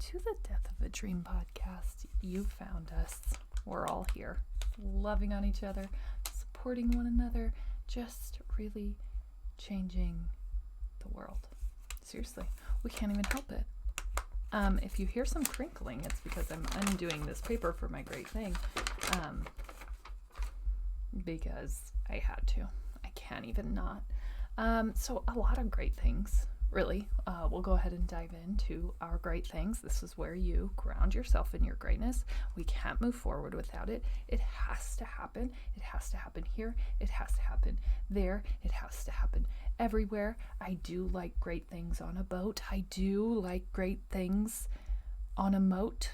to the Death of a Dream podcast. You found us. We're all here, loving on each other, supporting one another, just really changing the world. Seriously, we can't even help it. If you hear some crinkling, it's because I'm undoing this paper for my great thing, because I had to. I can't even not. So a lot of great things, really. We'll go ahead and dive into our great things. This is where you ground yourself in your greatness. We can't move forward without it. It has to happen. It has to happen here. It has to happen there. It has to happen everywhere. I do like great things on a boat. I do like great things on a moat.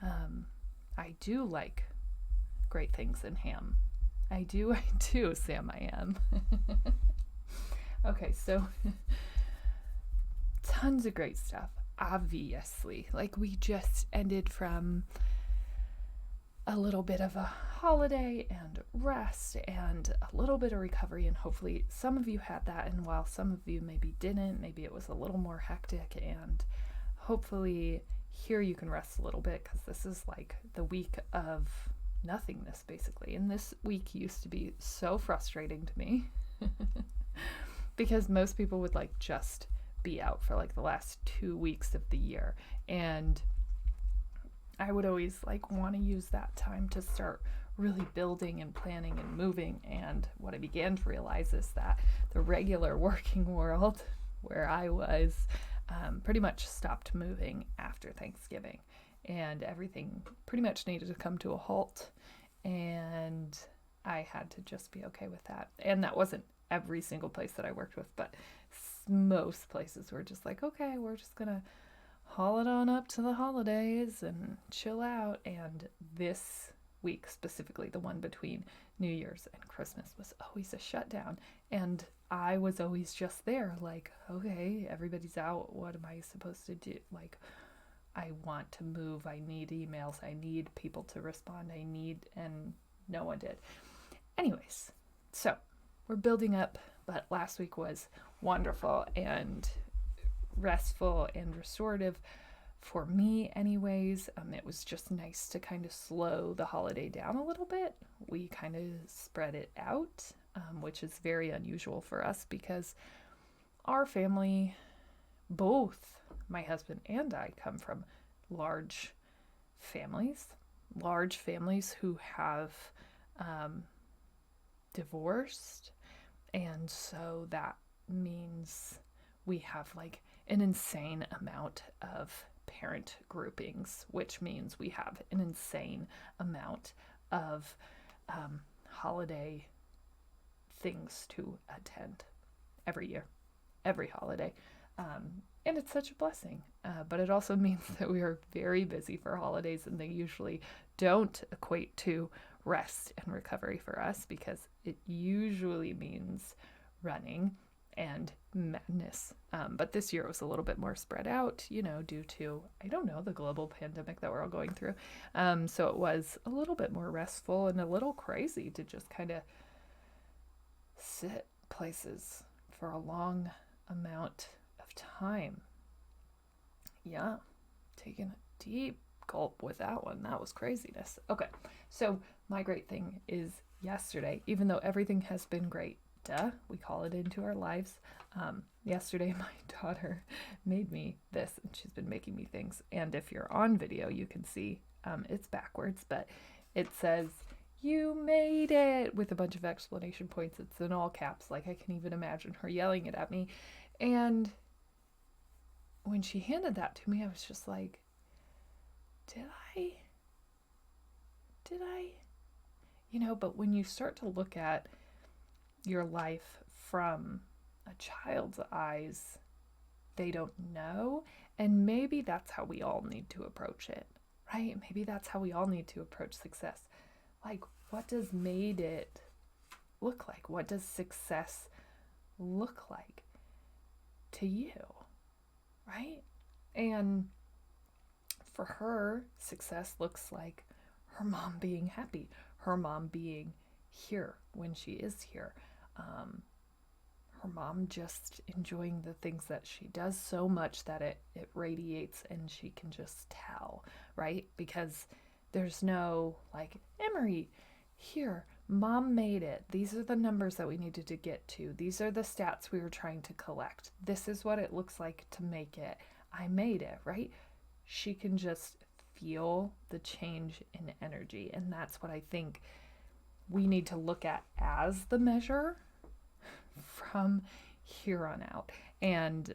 I do like great things in ham. I do, Sam, I am. Okay, so tons of great stuff, obviously. Like, we just ended from a little bit of a holiday and rest and a little bit of recovery, and hopefully some of you had that, and while some of you maybe didn't, maybe it was a little more hectic, and hopefully here you can rest a little bit, because this is like the week of nothingness, basically. And this week used to be so frustrating to me because most people would like just be out for like the last 2 weeks of the year, and I would always like want to use that time to start really building and planning and moving. And what I began to realize is that the regular working world where I was pretty much stopped moving after Thanksgiving, and everything pretty much needed to come to a halt, and I had to just be okay with that. And that wasn't every single place that I worked with, but most places were just like, okay, we're just gonna haul it on up to the holidays and chill out. And this week specifically, the one between New Year's and Christmas, was always a shutdown, and I was always just there like, okay, everybody's out, what am I supposed to do? Like, I want to move, I need emails, I need people to respond, and no one did. Anyways, so we're building up, but last week was wonderful and restful and restorative for me anyways. It was just nice to kind of slow the holiday down a little bit. We kind of spread it out, which is very unusual for us because our family, both my husband and I, come from large families who have divorced, and so that means we have like an insane amount of parent groupings, which means we have an insane amount of holiday things to attend every year, every holiday. And it's such a blessing, but it also means that we are very busy for holidays, and they usually don't equate to rest and recovery for us, because it usually means running and madness. But this year it was a little bit more spread out, due to, I don't know, the global pandemic that we're all going through. So it was a little bit more restful and a little crazy to just kind of sit places for a long amount of time. Yeah, taking a deep gulp with that one. That was craziness. Okay, so my great thing is yesterday, even though everything has been great, we call it into our lives. Yesterday, my daughter made me this, and she's been making me things. And if you're on video, you can see it's backwards, but it says, "You made it," with a bunch of exclamation points. It's in all caps. Like, I can even imagine her yelling it at me. And when she handed that to me, I was just like, did I? But when you start to look at your life from a child's eyes, they don't know. And maybe that's how we all need to approach it, right? Maybe that's how we all need to approach success. Like, what does made it look like? What does success look like to you, right? And for her, success looks like her mom being happy, her mom being here when she is here, her mom just enjoying the things that she does so much that it radiates and she can just tell, right? Because there's no like, Emery, here, mom made it. These are the numbers that we needed to get to. These are the stats we were trying to collect. This is what it looks like to make it. I made it, right? She can just feel the change in energy. And that's what I think we need to look at as the measure from here on out. And,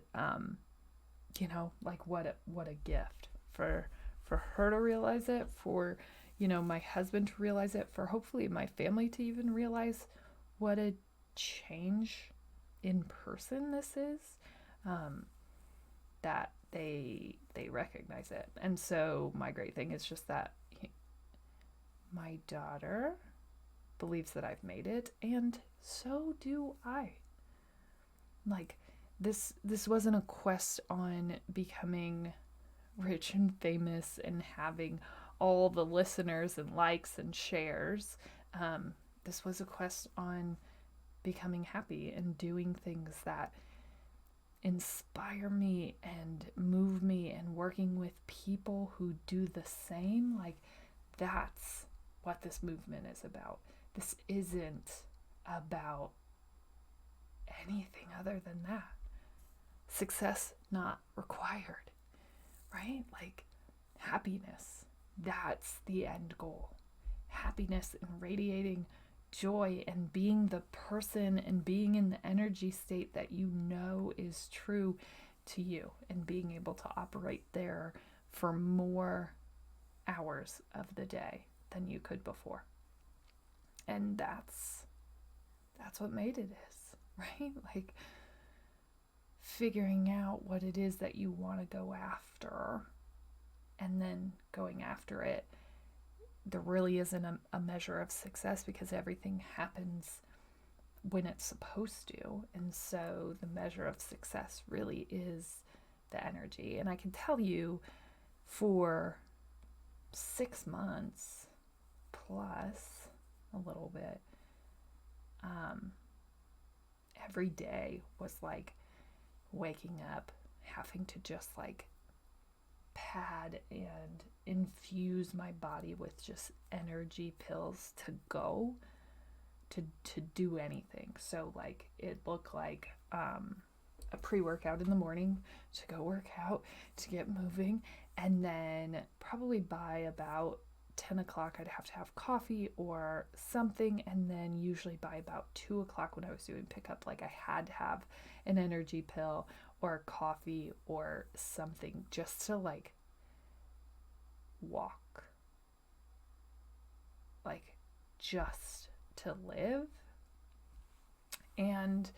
like what a gift for her to realize it, for, my husband to realize it, for hopefully my family to even realize what a change in person this is, that they recognize it. And so my great thing is just that my daughter believes that I've made it, and so do I. Like, this wasn't a quest on becoming rich and famous and having all the listeners and likes and shares. This was a quest on becoming happy and doing things that inspire me and move me, and working with people who do the same. Like, that's what this movement is about. This isn't about anything other than that. Success not required, right? Like, happiness, that's the end goal. Happiness and radiating joy and being the person and being in the energy state that you know is true to you, and being able to operate there for more hours of the day than you could before. And that's what made it is, right? Like, figuring out what it is that you want to go after and then going after it. There really isn't a measure of success, because everything happens when it's supposed to. And so the measure of success really is the energy. And I can tell you, for 6 months plus a little bit, every day was like waking up, having to just like pad and infuse my body with just energy pills to go to do anything. So like, it looked like a pre-workout in the morning to go work out, to get moving, and then probably by about 10 o'clock I'd have to have coffee or something, and then usually by about 2 o'clock when I was doing pickup, like, I had to have an energy pill or coffee or something just to like walk, like, just to live. And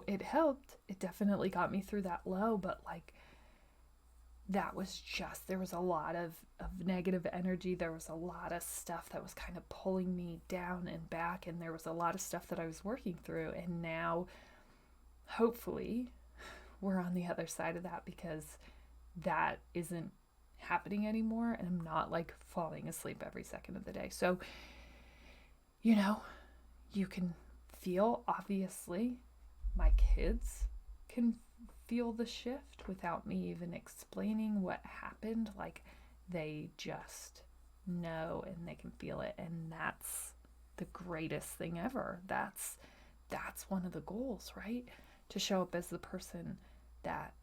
it helped. It definitely got me through that low, but like, that was just, there was a lot of negative energy. There was a lot of stuff that was kind of pulling me down and back, and there was a lot of stuff that I was working through. And now, hopefully, we're on the other side of that, because that isn't happening anymore, and I'm not like falling asleep every second of the day. So, you can feel, obviously, my kids can feel the shift without me even explaining what happened. Like, they just know and they can feel it, and that's the greatest thing ever. That's one of the goals, right? To show up as the person that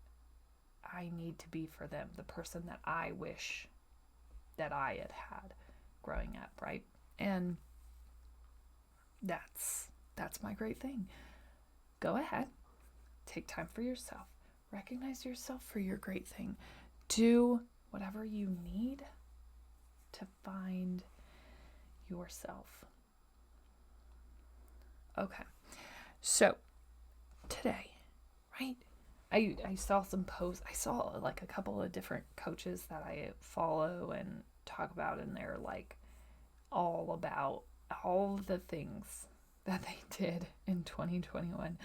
I need to be for them, the person that I wish that I had growing up, right? And that's my great thing. Go ahead, take time for yourself, recognize yourself for your great thing. Do whatever you need to find yourself. Okay, so today, right? I saw some posts. I saw like a couple of different coaches that I follow and talk about, and they're like all about all of the things that they did in 2021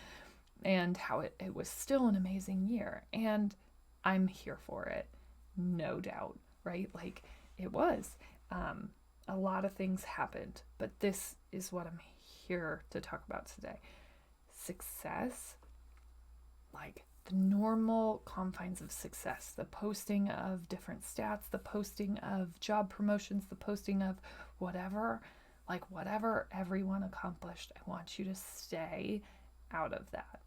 and how it was still an amazing year. And I'm here for it, no doubt, right? Like, it was. A lot of things happened, but this is what I'm here to talk about today. success, like the normal confines of success, the posting of different stats, the posting of job promotions, the posting of whatever, like whatever everyone accomplished, I want you to stay out of that.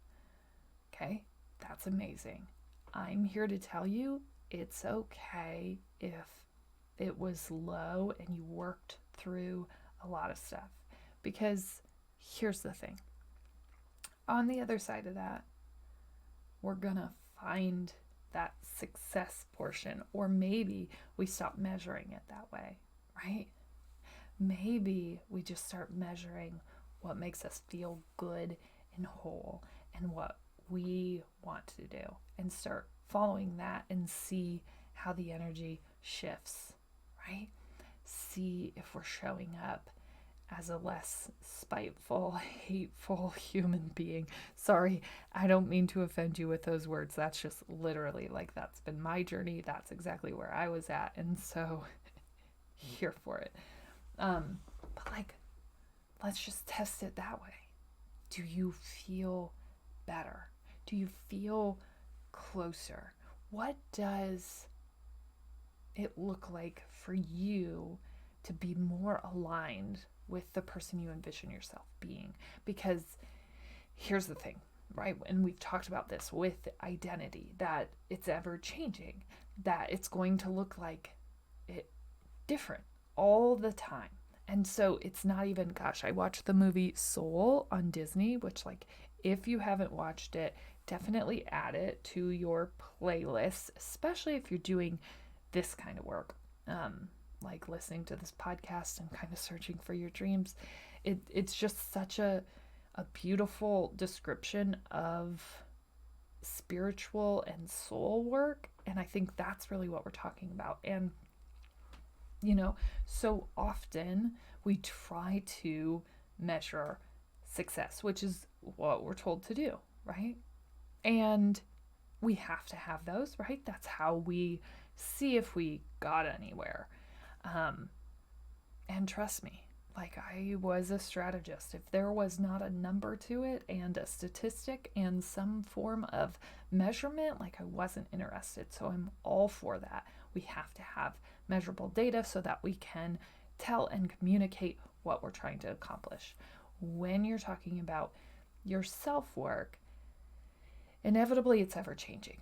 Okay? That's amazing. I'm here to tell you it's okay if it was low and you worked through a lot of stuff. Because here's the thing. On the other side of that, we're gonna find that success portion, or maybe we stop measuring it that way, right? Maybe we just start measuring what makes us feel good and whole and what we want to do, and start following that and see how the energy shifts, right? See if we're showing up as a less spiteful, hateful human being. Sorry, I don't mean to offend you with those words. That's just literally like, that's been my journey. That's exactly where I was at. And so here for it. But like, let's just test it that way. Do you feel better? Do you feel closer? What does it look like for you to be more aligned with the person you envision yourself being? Because here's the thing, right? And we've talked about this with identity, that it's ever changing, that it's going to look like it different all the time. And so it's not even, gosh, I watched the movie Soul on Disney, which, like, if you haven't watched it, definitely add it to your playlist, especially if you're doing this kind of work, like listening to this podcast and kind of searching for your dreams. It's just such a beautiful description of spiritual and soul work. And I think that's really what we're talking about. And so often we try to measure success, which is what we're told to do, right? And we have to have those, right? That's how we see if we got anywhere. And trust me, like, I was a strategist. If there was not a number to it and a statistic and some form of measurement, like, I wasn't interested. So I'm all for that. We have to have measurable data so that we can tell and communicate what we're trying to accomplish. When you're talking about your self-work, inevitably it's ever changing,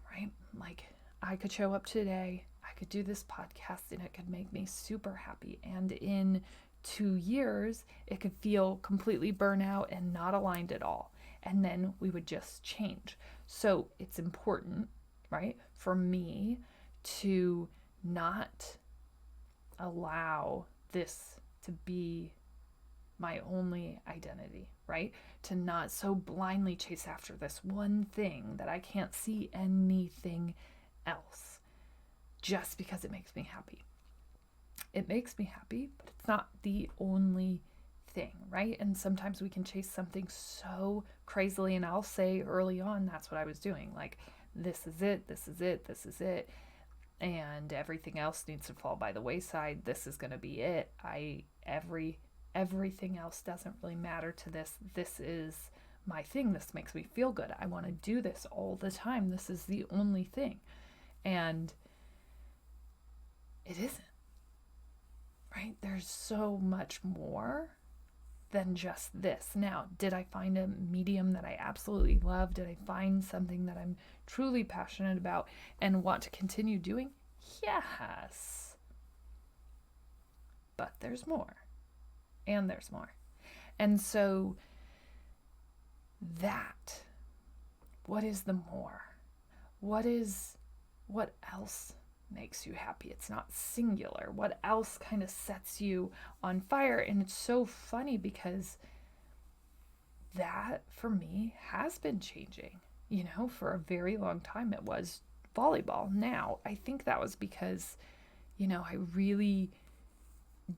right? Like, I could show up today, I could do this podcast, and it could make me super happy. And in 2 years, it could feel completely burnout and not aligned at all. And then we would just change. So it's important, right, for me to not allow this to be my only identity, right? To not so blindly chase after this one thing that I can't see anything else just because it makes me happy. It makes me happy, but it's not the only thing, right? And sometimes we can chase something so crazily, and I'll say early on, that's what I was doing. Like, this is it, this is it, this is it. And everything else needs to fall by the wayside. This is going to be it. Everything else doesn't really matter to this. This is my thing. This makes me feel good. I want to do this all the time. This is the only thing. And it isn't, right? There's so much more than just this. Now, did I find a medium that I absolutely love? Did I find something that I'm truly passionate about and want to continue doing? Yes. But there's more. And there's more. And so that, what is the more? What else makes you happy? It's not singular. What else kind of sets you on fire? And it's so funny because that for me has been changing. For a very long time it was volleyball. Now, I think that was because, I really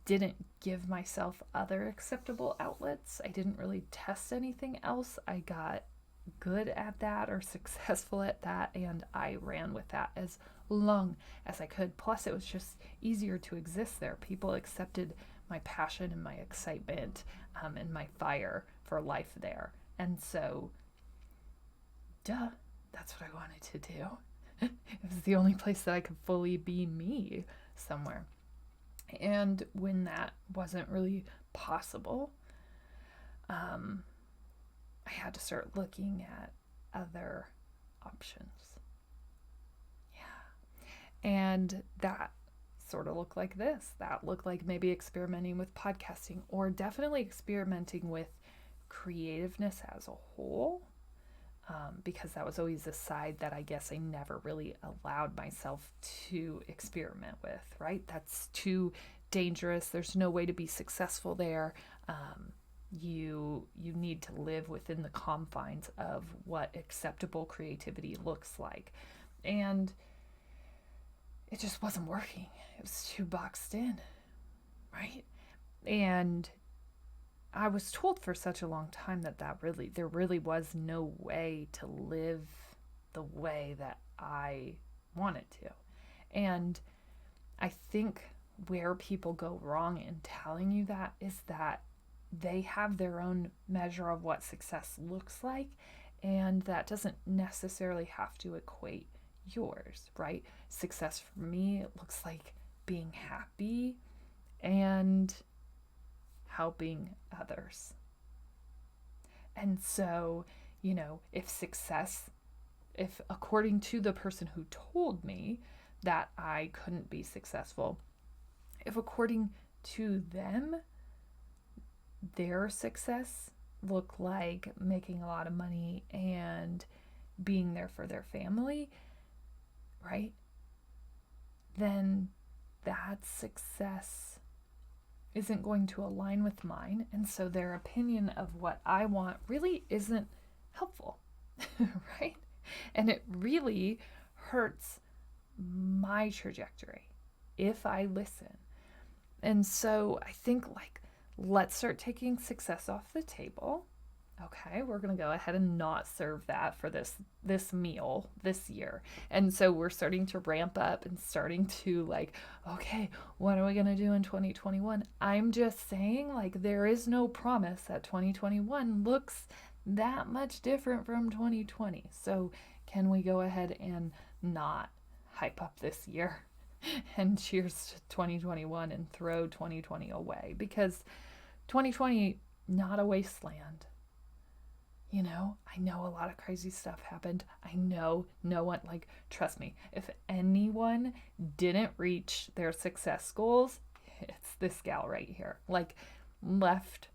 didn't give myself other acceptable outlets. I didn't really test anything else. I got good at that or successful at that, and I ran with that as long as I could. Plus, it was just easier to exist there. People accepted my passion and my excitement and my fire for life there. And so, duh, that's what I wanted to do. It was the only place that I could fully be me somewhere. And when that wasn't really possible, um, I had to start looking at other options. Yeah. And that sort of looked like this. That looked like maybe experimenting with podcasting, or definitely experimenting with creativeness as a whole, because that was always a side that I guess I never really allowed myself to experiment with, right? That's too dangerous. There's no way to be successful there. You need to live within the confines of what acceptable creativity looks like. And it just wasn't working. It was too boxed in, right? And I was told for such a long time that there really was no way to live the way that I wanted to. And I think where people go wrong in telling you that is that they have their own measure of what success looks like, and that doesn't necessarily have to equate yours, right? Success for me looks like being happy and helping others. And so, if according to the person who told me that I couldn't be successful, if according to them, their success looked like making a lot of money and being there for their family, right? Then that success isn't going to align with mine. And so their opinion of what I want really isn't helpful, right? And it really hurts my trajectory if I listen. And so I think, let's start taking success off the table. Okay, we're going to go ahead and not serve that for this meal this year. And so we're starting to ramp up and starting to okay, what are we going to do in 2021? I'm just saying, there is no promise that 2021 looks that much different from 2020. So can we go ahead and not hype up this year and cheers to 2021 and throw 2020 away? Because 2020, not a wasteland. I know a lot of crazy stuff happened. I know no one, trust me, if anyone didn't reach their success goals, it's this gal right here. Left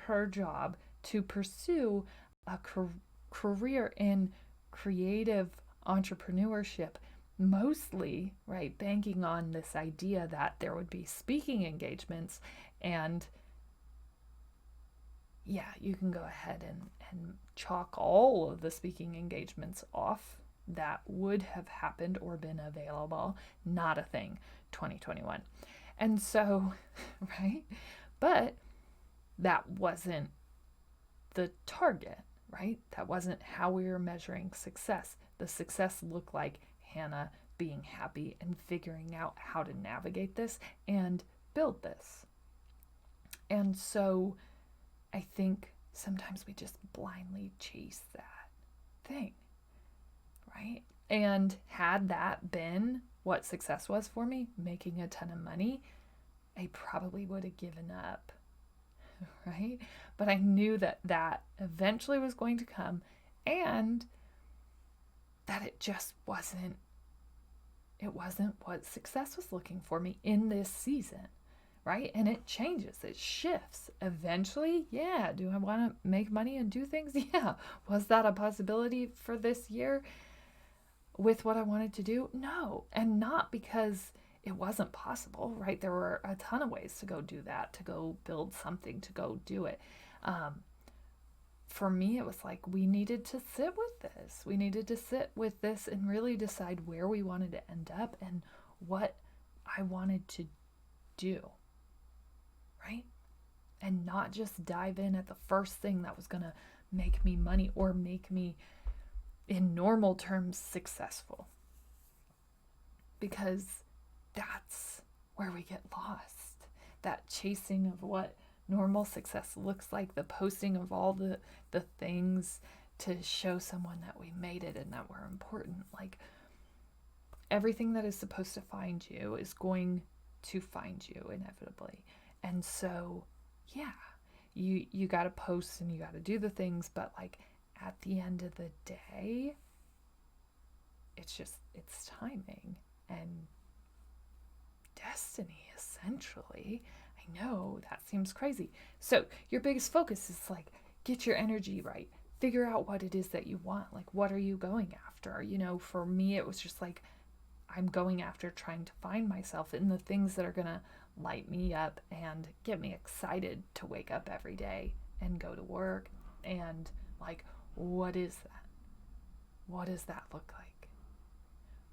her job to pursue a career in creative entrepreneurship, mostly, right, banking on this idea that there would be speaking engagements. And yeah, you can go ahead and chalk all of the speaking engagements off that would have happened or been available. Not a thing, 2021. And so, right? But that wasn't the target, right? That wasn't how we were measuring success. The success looked like Hanna being happy and figuring out how to navigate this and build this. And so I think sometimes we just blindly chase that thing, right? And had that been what success was for me, making a ton of money, I probably would have given up, right? But I knew that eventually was going to come, and that it wasn't what success was looking for me in this season. Right? And it changes, it shifts. Eventually, yeah, do I want to make money and do things? Yeah. Was that a possibility for this year with what I wanted to do? No. And not because it wasn't possible, right? There were a ton of ways to go do that, to go build something, to go do it. For me, it was we needed to sit with this. We needed to sit with this and really decide where we wanted to end up and what I wanted to do. Right? And not just dive in at the first thing that was going to make me money or make me, in normal terms, successful. Because that's where we get lost. That chasing of what Normal success looks like the posting of all the things to show someone that we made it and that we're important. Like, everything that is supposed to find you is going to find you inevitably. And so, yeah, you got to post and you got to do the things, but like at the end of the day, it's timing and destiny, essentially. I know that seems crazy. So your biggest focus is like, get your energy right. Figure out what it is that you want. Like, what are you going after? For me, it was just like, I'm going after trying to find myself in the things that are going to light me up and get me excited to wake up every day and go to work. And like, what is that? What does that look like?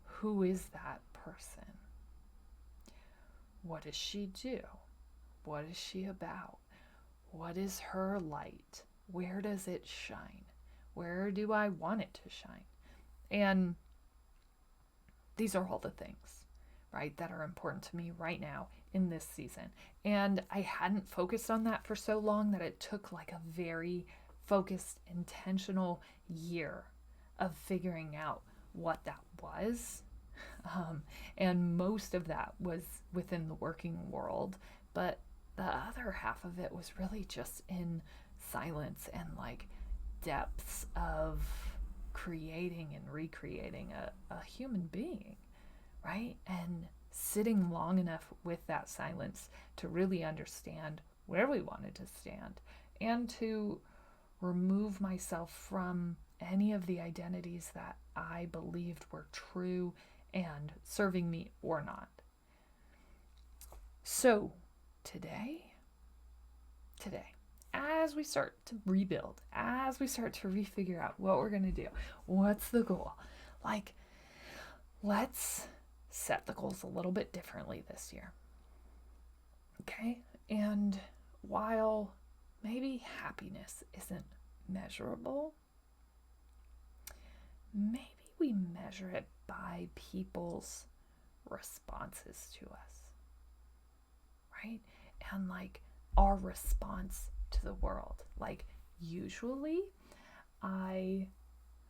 Who is that person? What does she do? What is she about? What is her light? Where does it shine? Where do I want it to shine? And these are all the things, right, that are important to me right now in this season. And I hadn't focused on that for so long that it took like a very focused, intentional year of figuring out what that was. And most of that was within the working world, but the other half of it was really just in silence and like depths of creating and recreating a human being, right? And sitting long enough with that silence to really understand where we wanted to stand and to remove myself from any of the identities that I believed were true and serving me or not. So today, as we start to rebuild, as we start to refigure out what we're going to do, what's the goal? Like, let's set the goals a little bit differently this year. Okay? And while maybe happiness isn't measurable, maybe we measure it by people's responses to us, right? And like our response to the world. Like, usually I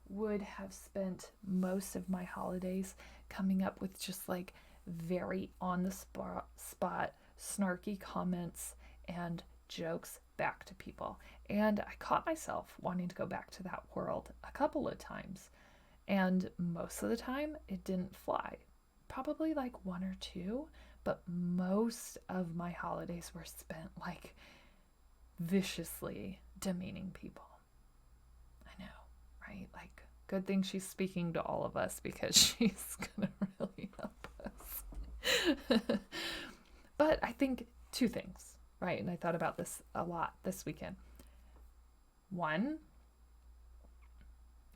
would have spent most of my holidays coming up with just like very on the spot snarky comments and jokes back to people. And I caught myself wanting to go back to that world a couple of times. And most of the time, it didn't fly. Probably like one or two, but most of my holidays were spent like viciously demeaning people. I know, right? Like, good thing she's speaking to all of us because she's gonna really help us. But I think two things, right? And I thought about this a lot this weekend. One,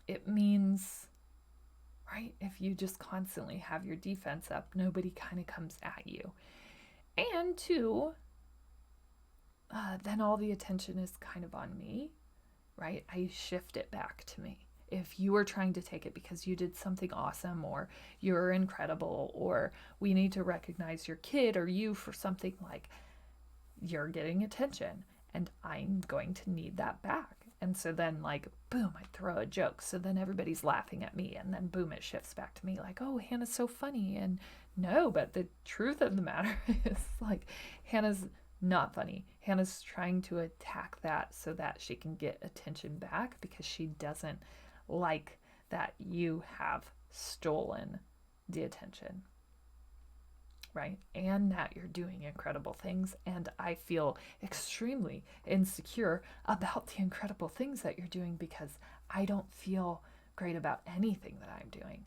it means, right, if you just constantly have your defense up, nobody kind of comes at you. And two, then all the attention is kind of on me, right? I shift it back to me. If you are trying to take it because you did something awesome or you're incredible or we need to recognize your kid or you for something, like, you're getting attention and I'm going to need that back. And so then, like, boom, I throw a joke. So then everybody's laughing at me and then boom, it shifts back to me like, oh, Hannah's so funny. And no, but the truth of the matter is, like, Hannah's not funny. Hannah's trying to attack that so that she can get attention back because she doesn't like that you have stolen the attention, right? And that you're doing incredible things. And I feel extremely insecure about the incredible things that you're doing because I don't feel great about anything that I'm doing,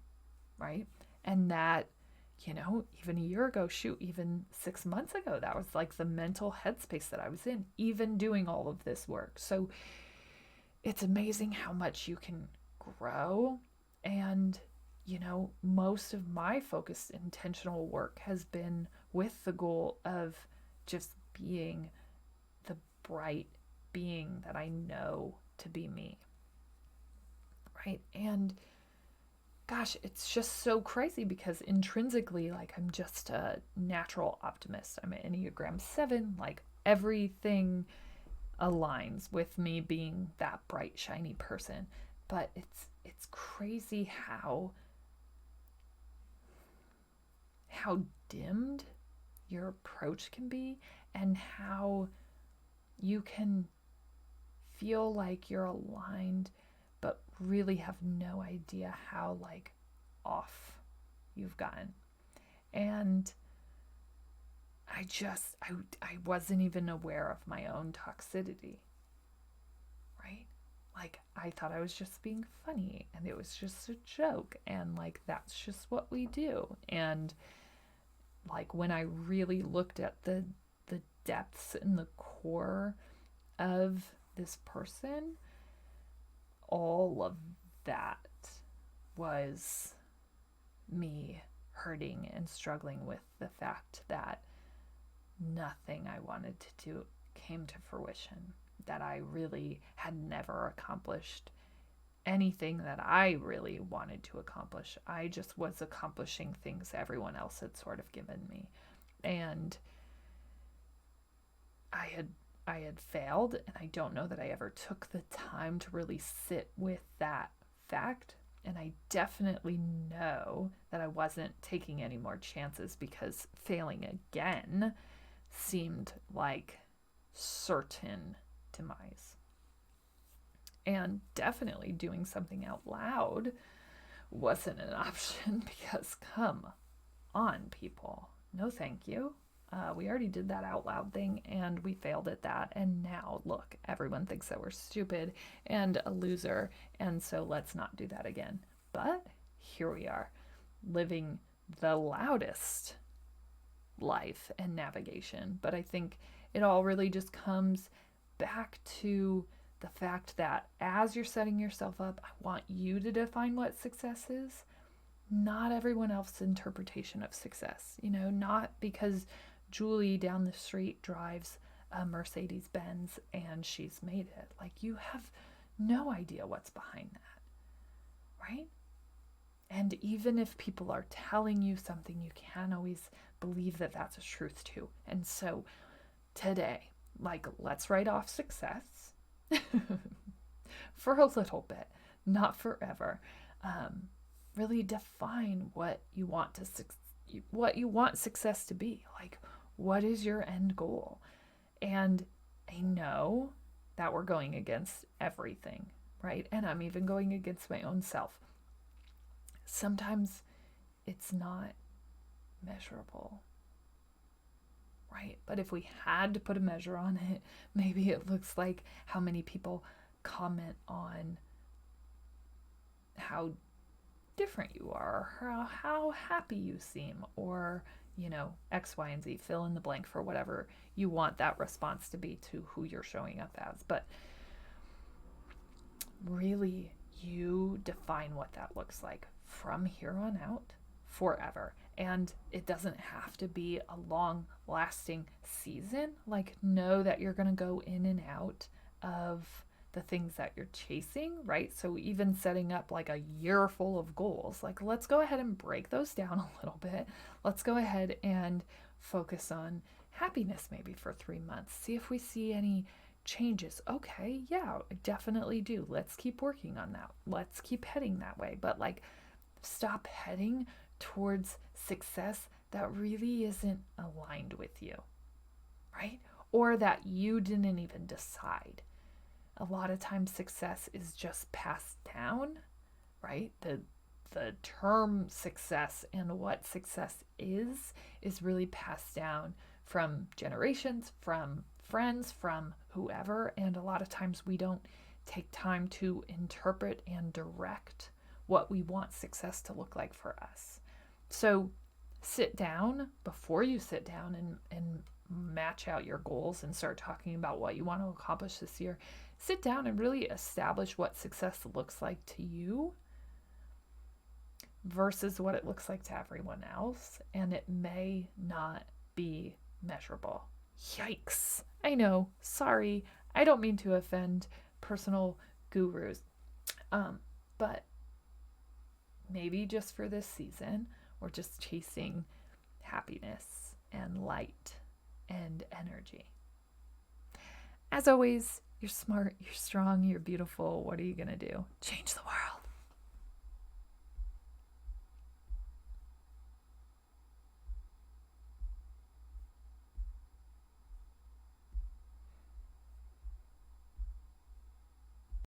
right? And that, you know, even a year ago, shoot, even 6 months ago, that was like the mental headspace that I was in, even doing all of this work. So it's amazing how much you can grow. And, you know, most of my focused intentional work has been with the goal of just being the bright being that I know to be me, right? And gosh, it's just so crazy because intrinsically, like, I'm just a natural optimist. I'm an Enneagram 7. Like, everything aligns with me being that bright, shiny person. But it's crazy how dimmed your approach can be, and how you can feel like you're aligned but really have no idea how like off you've gotten. And I wasn't even aware of my own toxicity, right? Like, I thought I was just being funny and it was just a joke, and like that's just what we do. And like, when I really looked at the depths and the core of this person, all of that was me hurting and struggling with the fact that nothing I wanted to do came to fruition, that I really had never accomplished anything that I really wanted to accomplish. I just was accomplishing things everyone else had sort of given me. And I had failed, and I don't know that I ever took the time to really sit with that fact. And I definitely know that I wasn't taking any more chances, because failing again seemed like certain demise. And definitely doing something out loud wasn't an option, because come on, people. No, thank you. We already did that out loud thing and we failed at that. And now, look, everyone thinks that we're stupid and a loser. And so let's not do that again. But here we are, living the loudest life and navigation. But I think it all really just comes back to the fact that as you're setting yourself up, I want you to define what success is, not everyone else's interpretation of success. Not because Julie down the street drives a Mercedes Benz and she's made it. Like, you have no idea what's behind that, right? And even if people are telling you something, you can't always believe that that's a truth too. And so today, like, let's write off success for a little bit, not forever. Really define what you want success to be. Like, what is your end goal? And I know that we're going against everything, right? And I'm even going against my own self. Sometimes it's not measurable, right? But if we had to put a measure on it, maybe it looks like how many people comment on how different you are, or how happy you seem, or X, Y, and Z, fill in the blank for whatever you want that response to be to who you're showing up as. But really, you define what that looks like from here on out, forever. And it doesn't have to be a long lasting season. Like, know that you're going to go in and out of the things that you're chasing, right? So even setting up like a year full of goals, like, let's go ahead and break those down a little bit. Let's go ahead and focus on happiness maybe for 3 months. See if we see any changes. Okay, yeah, I definitely do. Let's keep working on that. Let's keep heading that way. But like, stop heading towards success that really isn't aligned with you, right? Or that you didn't even decide. A lot of times success is just passed down, right? The term success and what success is really passed down from generations, from friends, from whoever. And a lot of times we don't take time to interpret and direct what we want success to look like for us. So sit down before you sit down and match out your goals and start talking about what you want to accomplish this year. Sit down and really establish what success looks like to you versus what it looks like to everyone else. And it may not be measurable. Yikes. I know. Sorry. I don't mean to offend personal gurus. But maybe just for this season, we're just chasing happiness and light and energy. As always, you're smart, you're strong, you're beautiful. What are you going to do? Change the world.